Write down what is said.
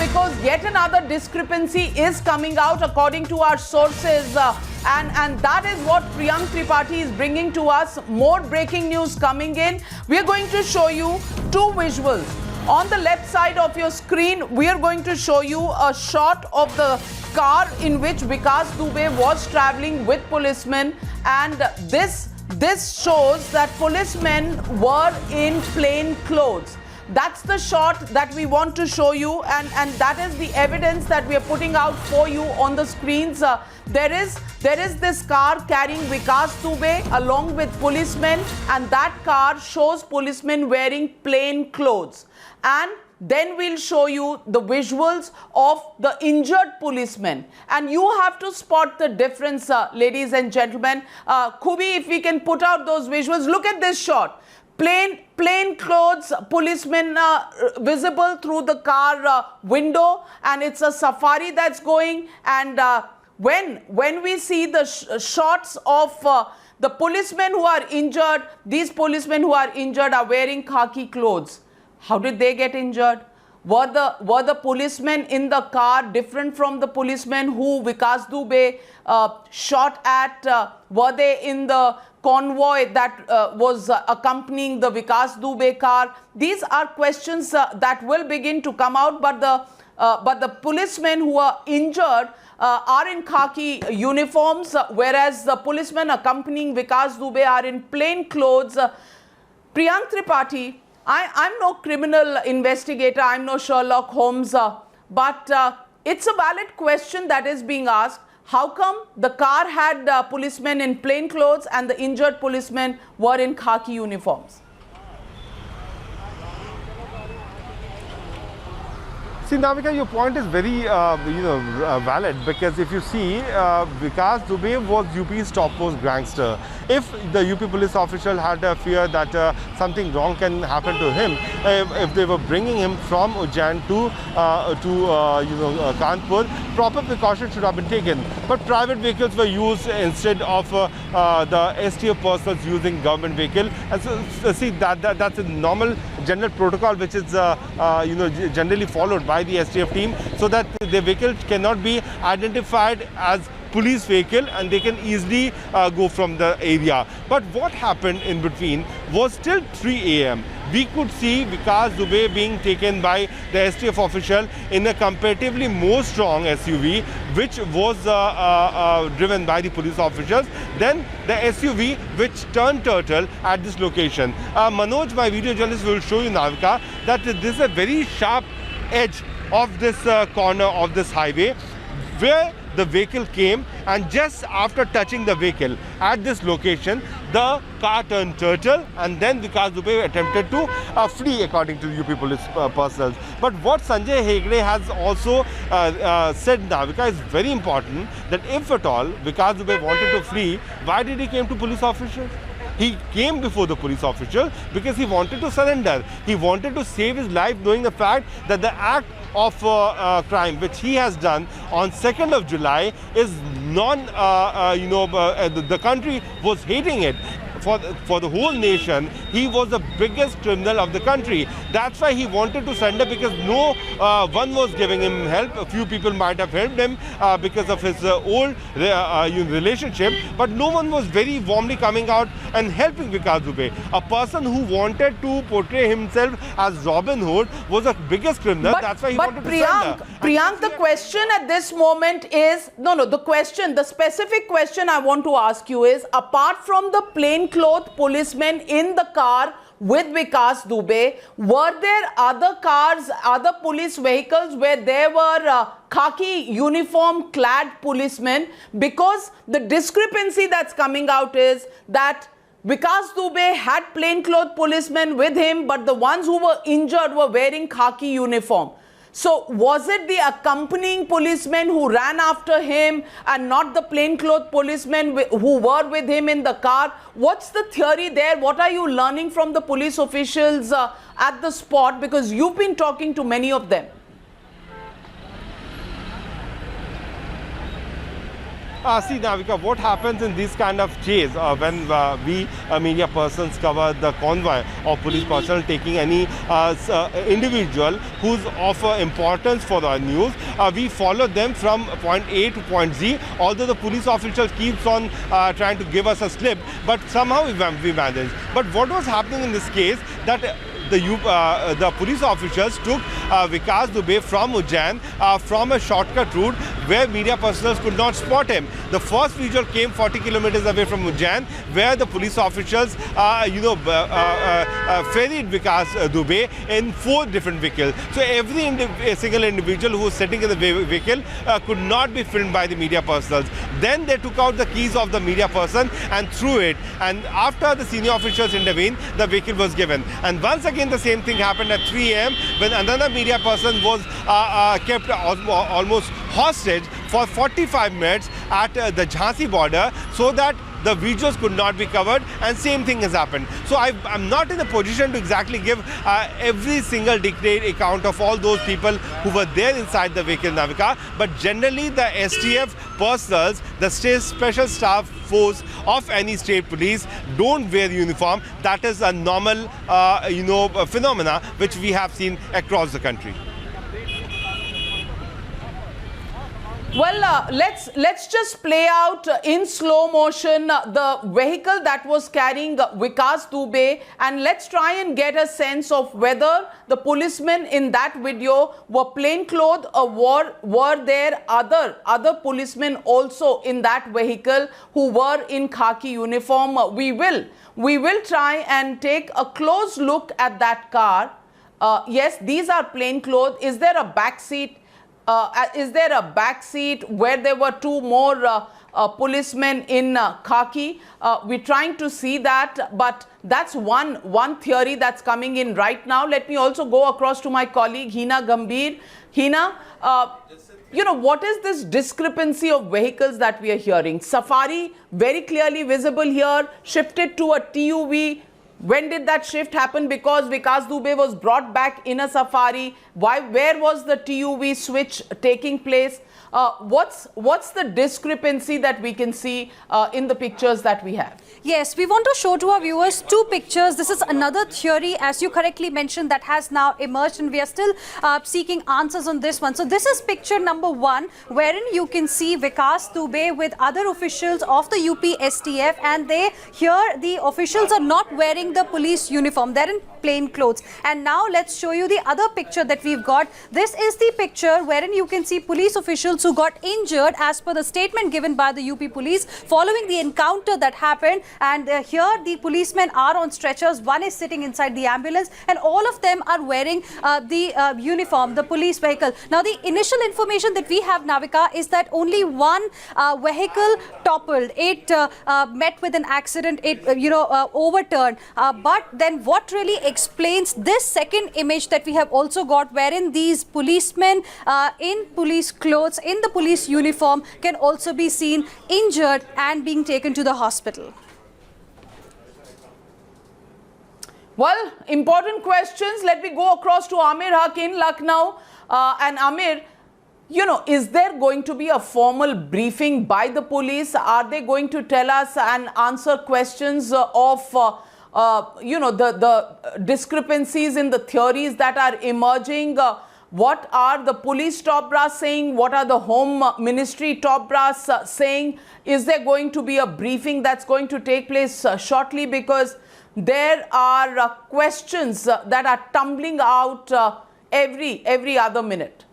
because yet another discrepancy is coming out according to our sources, and that is what Priyank Tripathi is bringing to us. More breaking news coming in. We are going to show you two visuals. On the left side of your screen, we are going to show you a shot of the car in which Vikas Dubey was traveling with policemen, and this shows that policemen were in plain clothes. That's the shot that we want to show you, and that is the evidence that we are putting out for you on the screens. There is this car carrying Vikas Dubey along with policemen, and that car shows policemen wearing plain clothes. And then we'll show you the visuals of the injured policemen, and you have to spot the difference, ladies and gentlemen. Kubi, if we can put out those visuals, look at this shot. Plain clothes, policemen visible through the car window, and it's a safari that's going. And when we see the shots of the policemen who are injured, these policemen who are injured are wearing khaki clothes. How did they get injured? Were the policemen in the car different from the policemen who Vikas Dubey shot at? Were they in the convoy that was accompanying the Vikas Dubey car? These are questions that will begin to come out, but the policemen who are injured are in khaki uniforms, whereas the policemen accompanying Vikas Dubey are in plain clothes. Priyank Tripathi, I'm no criminal investigator, I'm no Sherlock Holmes, but it's a valid question that is being asked. How come the car had policemen in plain clothes and the injured policemen were in khaki uniforms? See, Navika, your point is very, valid, because if you see, Vikas Dubey was UP's topmost gangster. If the UP police official had a fear that something wrong can happen to him, if they were bringing him from Ujjain to Kanpur, proper precautions should have been taken. But private vehicles were used instead of the STF personnel using government vehicle. And so, see, that's a normal general protocol which is generally followed by the STF team, so that the vehicle cannot be identified as police vehicle and they can easily go from the area. But what happened in between was till 3 a.m. we could see Vikas Dubey being taken by the STF official in a comparatively more strong SUV, which was driven by the police officers. Then the SUV which turned turtle at this location. Manoj, my video journalist, will show you, Navika, that this is a very sharp edge of this corner of this highway where the vehicle came, and just after touching the vehicle at this location, the car turned turtle, and then Vikas Dubey attempted to flee, according to UP police personnel. But what Sanjay Hegde has also said, Navika, is very important, that if at all Vikas Dubey wanted to flee, why did he came to police officers? He came before the police official because he wanted to surrender. He wanted to save his life, knowing the fact that the act of crime which he has done on 2nd of July is the country was hating it. For the whole nation, he was the biggest criminal of the country. That's why he wanted to surrender, because no one was giving him help. A few people might have helped him because of his old relationship, but no one was very warmly coming out and helping Vikas Dubey. A person who wanted to portray himself as Robin Hood was the biggest criminal. That's why he wanted to surrender. Priyank, the question at this moment is, the specific question I want to ask you is, apart from the plainclothes policemen in the car with Vikas Dubey, were there other cars, other police vehicles where there were khaki uniform clad policemen? Because the discrepancy that's coming out is that Vikas Dubey had plainclothes policemen with him, but the ones who were injured were wearing khaki uniform. So was it the accompanying policemen who ran after him and not the plainclothes policemen who were with him in the car? What's the theory there? What are you learning from the police officials at the spot? Because you've been talking to many of them. See, Navika, what happens in this kind of chase when we media persons cover the convoy of police personnel taking any individual who's of importance for the news, we follow them from point A to point Z, although the police official keeps on trying to give us a slip, but somehow we manage. But what was happening in this case, that the police officers took Vikas Dubey from Ujjain from a shortcut route where media personnel could not spot him. The first visual came 40 kilometers away from Ujjain, where the police officers, ferried Vikas Dubey in 4 different vehicles. So every single individual who was sitting in the vehicle could not be filmed by the media personnel. Then they took out the keys of the media person and threw it. And after the senior officers intervened, the vehicle was given. And once again, the same thing happened at 3 a.m. when another media person was kept almost hostage for 45 minutes at the Jhansi border, so that the visuals could not be covered, and same thing has happened. So I'm not in a position to exactly give every single detailed account of all those people who were there inside the vehicle, Navika, but generally the STF personnel, the state special staff force of any state police don't wear uniform. That is a normal phenomena which we have seen across the country. Well, let's just play out in slow motion the vehicle that was carrying Vikas Dubey, and let's try and get a sense of whether the policemen in that video were plainclothes or were there other policemen also in that vehicle who were in khaki uniform. We will try and take a close look at that car. Yes, these are plainclothes. Is there a back seat? Is there a back seat where there were 2 more policemen in khaki? We're trying to see that, but that's one theory that's coming in right now. Let me also go across to my colleague Hina Gambhir. Hina, what is this discrepancy of vehicles that we are hearing? Safari very clearly visible here, shifted to a TUV. When did that shift happen? Because Vikas Dubey was brought back in a Safari. Where was the TUV switch taking place? What's the discrepancy that we can see in the pictures that we have? Yes, we want to show to our viewers 2 pictures. This is another theory, as you correctly mentioned, that has now emerged, and we are still seeking answers on this one. So this is picture number 1, wherein you can see Vikas Dubey with other officials of the UP STF, and the officials are not wearing the police uniform. They're in plain clothes. And now let's show you the other picture that we've got. This is the picture wherein you can see police officials who got injured as per the statement given by the UP police following the encounter that happened. And here the policemen are on stretchers. One is sitting inside the ambulance, and all of them are wearing the uniform, the police vehicle. Now the initial information that we have, Navika, is that only one vehicle toppled. It met with an accident. It overturned. But then what really explains this second image that we have also got, wherein these policemen in police clothes, in the police uniform, can also be seen injured and being taken to the hospital. Well, important questions. Let me go across to Amir Haq in Lucknow. And Amir, is there going to be a formal briefing by the police? Are they going to tell us and answer questions of the discrepancies in the theories that are emerging? What are the police top brass saying? What are the Home Ministry top brass saying? Is there going to be a briefing that's going to take place shortly? Because there are questions that are tumbling out every other minute.